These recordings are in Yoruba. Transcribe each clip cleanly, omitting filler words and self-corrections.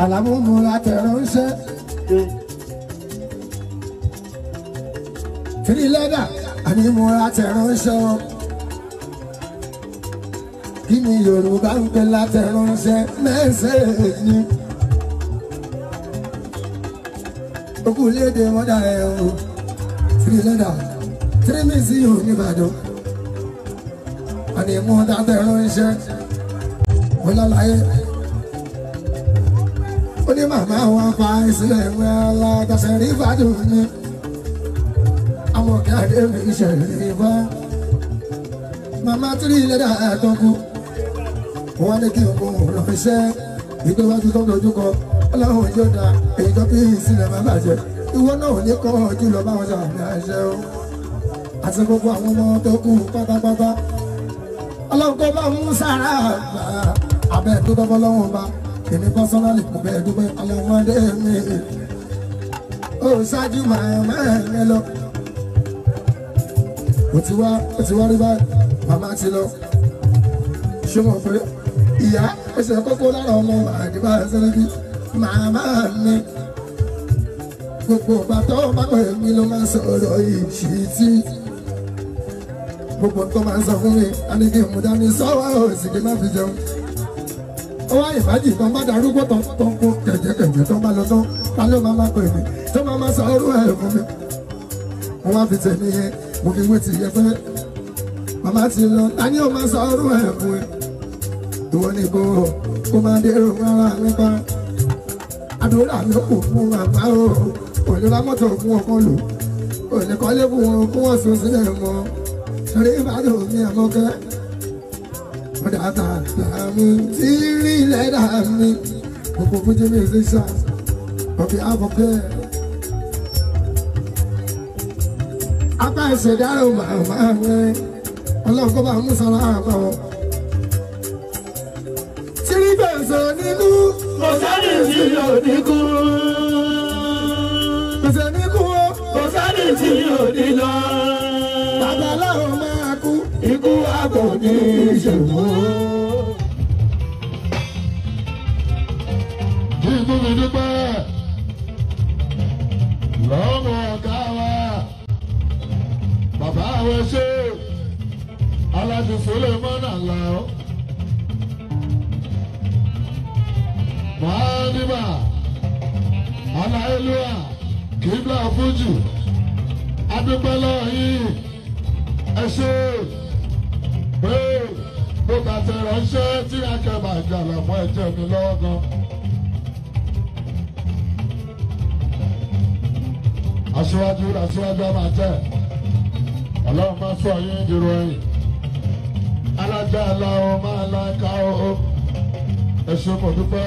Àlàmúmúra tẹ̀ránṣẹ́. Three leather ànímúra tẹ̀ránṣẹ́ wọn. Kí ni Yorùbá ń pè látẹ̀ránṣẹ́ mẹ́sẹ̀ẹ́ ni? Ogunlédè mọ́dà ẹ̀ o. Three leather, three museum nìbàdàn. Ànímúra tẹ̀ránṣẹ́. Wọ́n lálàyé. Ó ní màmá wọn fa ìsílẹ̀ ìwé alágbàṣẹ́ rí Ìbàdàn ni. Àwọn ọ̀gá àdéhùn ìṣẹ̀lẹ̀ ìbá. Màmá Three leather àtọ́kù. Wọ́n ní kí n kó lọ fi ṣẹ́. Ìgbéwájú tó dojúkọ. Ọlọ́run yóò da èyí tó bí ìsílẹ̀ máa bàjẹ́. Ìwọ náà ò ní kọ́ ojú lọ báwọn ṣàmì àṣẹ o. Àti gbogbo àwọn ọmọ tó kù pátápátá. Ọlọ́run kó bá mú sára àgbà. Abẹ́ tó tọ́ fọlọ́run bá. Èmi pọ́sọ́nálì kò bẹ́ẹ̀ dúpẹ́ ọlọ́mọdé mi. Ó ṣáájú màmá ẹ̀ lọ. Ó ti wá rí báyìí, màmá ti lọ. Ṣé mo pé ìyá ẹsẹ̀ kókó lára ọmọ àdìbà ẹsẹ̀lẹ́bí màmá mi. Gbogbo bàtọ́ bá pẹ̀ mí ló máa ń sọ̀rọ̀ ìṣìtì. Gbogbo tó máa ń sọ fún mi, a ní kí n mú dání sọ́wọ́ òsì kí n má fi jẹun. Ó wá ìbájì tó ń bá darúgbó tó ń kó kẹ̀kẹ́ tó ń bá lọ tán, ta ló máa pè mí tó máa sọ orú ẹ̀ fún mi. Mo wá fi tẹ̀lé yẹn, mo fi wé ti yẹ fẹ́. Màmá ti lọ, ta ni ó máa sọ orú ẹ̀ fún ẹ? Ìwọ ni kó máa dérò rárá nípa. Àdúrà ló kù fún màmá o, kò ní ra mọ́tò fún ọkọ lò, kò ní kọ́lé fún wọn kó wọ́n sùn sílẹ̀ mọ́. Ṣeré Ìbàdàn ní àmọ́kẹ́. Dàtà làmì Three leather mi. Gbogbo fújì musician ọ̀bí àbọ̀kẹ́. Apá ìṣèdárò màmá rẹ̀ ọlọ́run kó bá mú sọ́lá àbọ̀. Three gbèsè nínú. Kò sẹ́ni tí yóò ní kú. Gbèsè ní kú o. Kò sẹ́ni tí yóò ní lọ. Bàbá aláwọ̀ máa kú. Ikú àgọ̀ ní ìṣòwò. Ikú mi dúpẹ́ lọ́wọ́ ọ̀gá wa. Bàbá àwọn ṣe Aláàjì Sulemana Alao. Màálíbà Aláìlúwà Kíblà Fújì. Adúpẹ́ lọ́wọ́ yìí. Ẹ ṣe pé mo kà tẹ ránṣẹ́ tí akẹ́bà ìjàlá fún ẹ̀jẹ̀ mi lọ́wọ́ gan. Aṣíwájú máa jẹ́ Ọlọ́run máa sọ yín dìrò ẹ̀yìn. Alájà aláwọ̀ máa láìka o. Ẹ ṣe mo dúpẹ́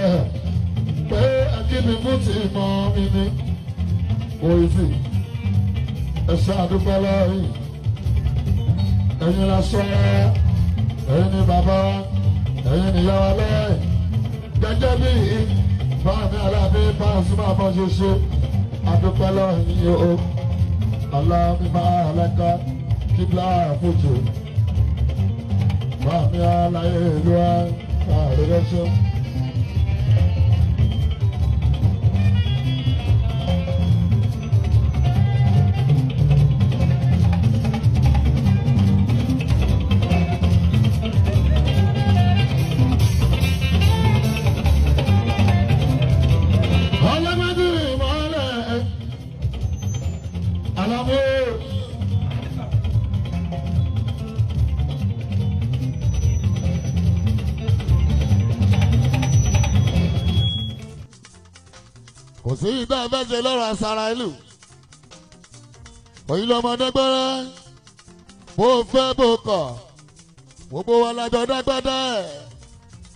pé akíní fún ti mọ mi ní òyìnbí. Ẹ ṣe àdúpẹ́ lọ́yìn. Ẹ̀yin la sọ ẹ̀yin ni bàbá ẹ̀yin ni ìyá wa lẹ́yìn. Gẹ́gẹ́ bí báàmì aláàbí Pasuma bọ́ ṣe ṣe àdúpẹ́ lọ́yìn o. Aláàbí máa lẹ́ka Kíblà Fújì. Báàmì aláyé ìlú wa àrẹ́rẹ́ṣẹ́. Kò sí ìdá fẹsẹ̀ lọ́rọ̀ àṣàrà ìlú. Òyìn lọ́mọdé gbọ́rẹ́. Bó fẹ́ bó kọ̀. Gbogbo wa lájọ dágbádá ẹ̀.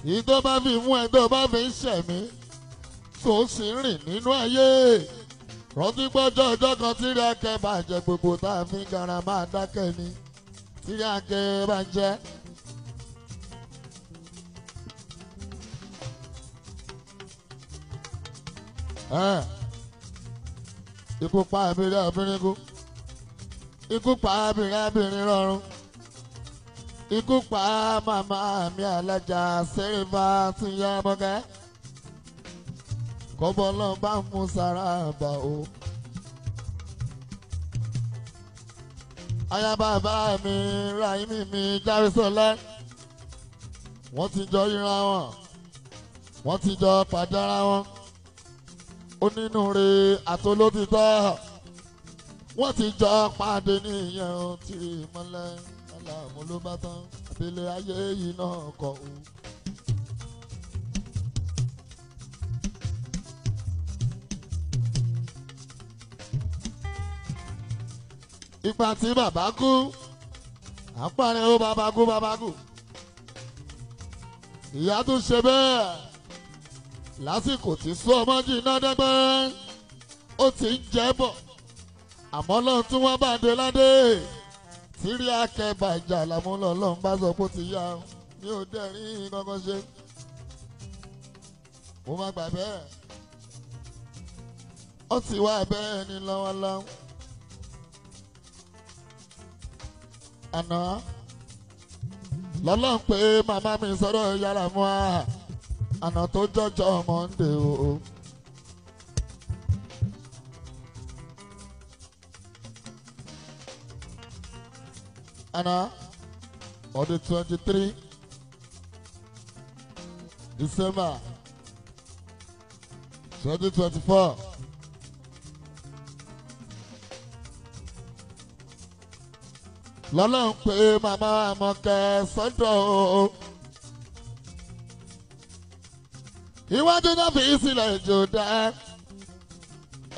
Ìyí tó bá fi mú ẹ tó bá fi ń ṣẹ̀mí. Tó sì ń rìn nínú ayé. Rántí gbọ́jọ́ ọjọ́ kan tí rí akẹ́ bàjẹ́ gbogbo tá a fi ń gara máa dákẹ́ ni. Tí rí akẹ́ bàjẹ́. Ikú pa abìnrin obìnrin kú. Ikú pa abìnrin rọrùn. Ikú pa màmá mi Alájà Sẹ́rífà tún yá mọ́gẹ́. kọ́bọ̀ lọ́n bá mú sára àbà o. aya bàbá mi Ráìmí mi Járésọlá wọ́n ti jọ ríra wọn wọ́n ti jọ pàdára wọn onínúure àtolótìtọ́ wọ́n ti jọ pàdé níyẹn o tí ìmọ̀lẹ́ aláàmú ló bá tán àbílẹ̀ ayé yìí náà kọ̀ o. ìgbà tí bàbá kú àpárẹ̀ ó bàbá kú ìyá tún ṣe bẹ́ẹ̀ lásìkò tí sún ọmọ jìnnà dẹ́gbẹ́rẹ́ ó ti ń jẹ́ bọ̀ àmọ́ lọ́n tún wọ́n bá dé ládé tírí akẹ́bà ìjà làmúlò lọ́n bá sọ pé ó ti yá mi ò dẹ́rìn kankan ṣe mo má gbà bẹ́ẹ̀ ó ti wá bẹ́ẹ̀ ní lọ́wọ́lọ́wọ́. àná lọ́lọ́n pé màmá mi sọ̀rọ̀ yàrá mọ́ àná tó jọjọ́ Monday o. àná on the 23 December 2024. lọ́lọ́run pé màmá Àmọ̀kẹ́ sọ́dọ̀ o. iwájú náà fi sílẹ̀ jò dá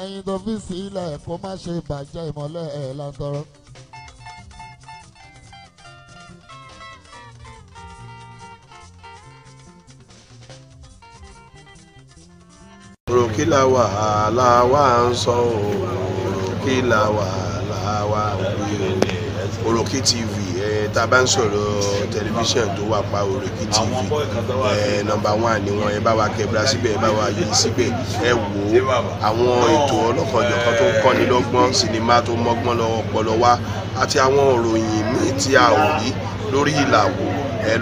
ẹ̀yìn tó fi sílẹ̀ kó má ṣe bàjẹ́ ìmọ́lẹ̀ ẹ̀ láńtọ́rọ́. òròkì la wàhálà wà ń sọ òròkì la wàhálà wà ń wí o. Òròkì TV tá a bá ń sọ̀rọ̀ tẹlifíṣàn tó wà pa Òròkì TV nọ́mbà 1 ni wọ́n ẹ bá wa kẹ́bíra síbẹ̀ ẹ bá wa yí síbẹ̀ ẹ wò ó àwọn ètò ọlọ́kanjọ̀kan tó ń kọ́ni lọ́gbọ́n sinimá tó mọ́gbọ́n lọ́wọ́ ọpọlọ wa àti àwọn òròyìn míì tí a ò rí lórí ìlàwó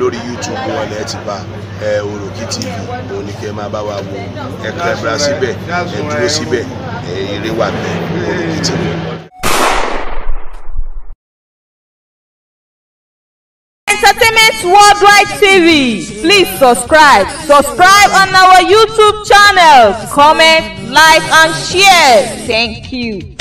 lórí YouTube wọn lẹ ti bá Òròkì TV òun ni kẹ́ máa bá wa wò ẹ kẹ́bíra síbẹ̀ ẹ dúró síbẹ̀ eré wà bẹ́ẹ̀ Òròkì TV. Entertainment Worldwide TV. Please subscribe on our YouTube channel. Comment, like, and share. Thank you.